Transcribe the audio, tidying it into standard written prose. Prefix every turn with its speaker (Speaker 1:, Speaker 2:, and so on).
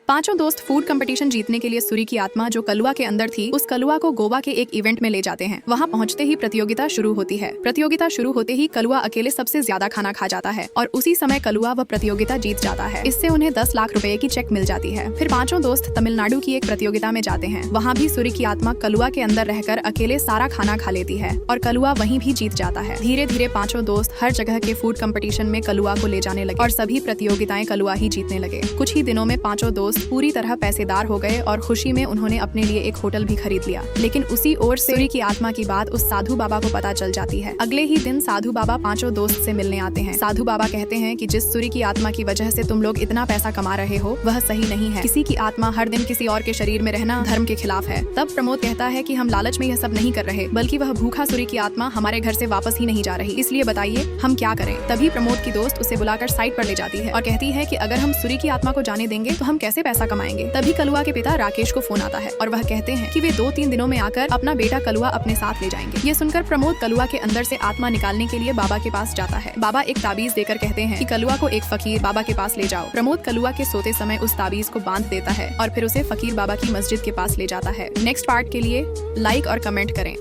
Speaker 1: पांचों दोस्त food competition जीतने के लिए सूरी की आत्मा जो कलुआ के अंदर थी उस कलुआ को गोवा के एक इवेंट में ले जाते हैं। वहाँ पहुँचते ही प्रतियोगिता शुरू होती है। प्रतियोगिता शुरू होते ही कलुआ अकेले सबसे ज्यादा खाना खा जाता है और उसी समय कलुआ वह प्रतियोगिता जीत जाता है। इससे उन्हें 10 लाख रुपए की चेक मिल जाती है। फिर पांचों दोस्त तमिलनाडु की एक प्रतियोगिता में जाते हैं। वहाँ भी सूरी की आत्मा कलुआ के अंदर रहकर अकेले सारा खाना खा लेती है और कलुआ वहीं भी जीत जाता है। धीरे धीरे पांचों दोस्त हर जगह के फूड कंपटीशन में कलुआ को ले जाने लगे और सभी प्रतियोगिताएं कलुआ ही जीतने लगे। कुछ ही दिनों में पांचों दोस्त पूरी तरह पैसेदार हो गए और खुशी में उन्होंने अपने लिए एक होटल भी खरीद लिया। लेकिन उसी ओर से सूरी की आत्मा की बात उस साधु बाबा को पता चल जाती है। अगले ही दिन साधु बाबा पांचों दोस्त से मिलने आते हैं। साधु बाबा कहते हैं कि जिस सूरी की आत्मा की वजह से तुम लोग इतना पैसा कमा रहे हो वह सही नहीं है। किसी की आत्मा हर दिन किसी और के शरीर में रहना धर्म के खिलाफ है। तब प्रमोद कहता है कि हम लालच में यह सब नहीं कर रहे बल्कि वह भूखा सूरी की आत्मा हमारे घर से वापस ही नहीं जा रही, इसलिए बताइए हम क्या करें। तभी प्रमोद की दोस्त उसे बुलाकर साइड पर ले जाती है और कहती है कि अगर हम सूरी की आत्मा को जाने देंगे तो हम कैसे पैसा कमाएंगे। तभी कलुआ के पिता राकेश को फोन आता है और वह कहते हैं कि वे 2-3 दिनों में आकर अपना बेटा कलुआ अपने साथ ले जाएंगे। ये सुनकर प्रमोद कलुआ के अंदर से आत्मा निकालने के लिए बाबा के पास जाता है। बाबा एक ताबीज देकर कहते हैं कि कलुआ को एक फकीर बाबा के पास ले जाओ। प्रमोद कलुआ के सोते समय उस ताबीज को बांध देता है और फिर उसे फकीर बाबा की मस्जिद के पास ले जाता है। नेक्स्ट पार्ट के लिए लाइक और कमेंट करें।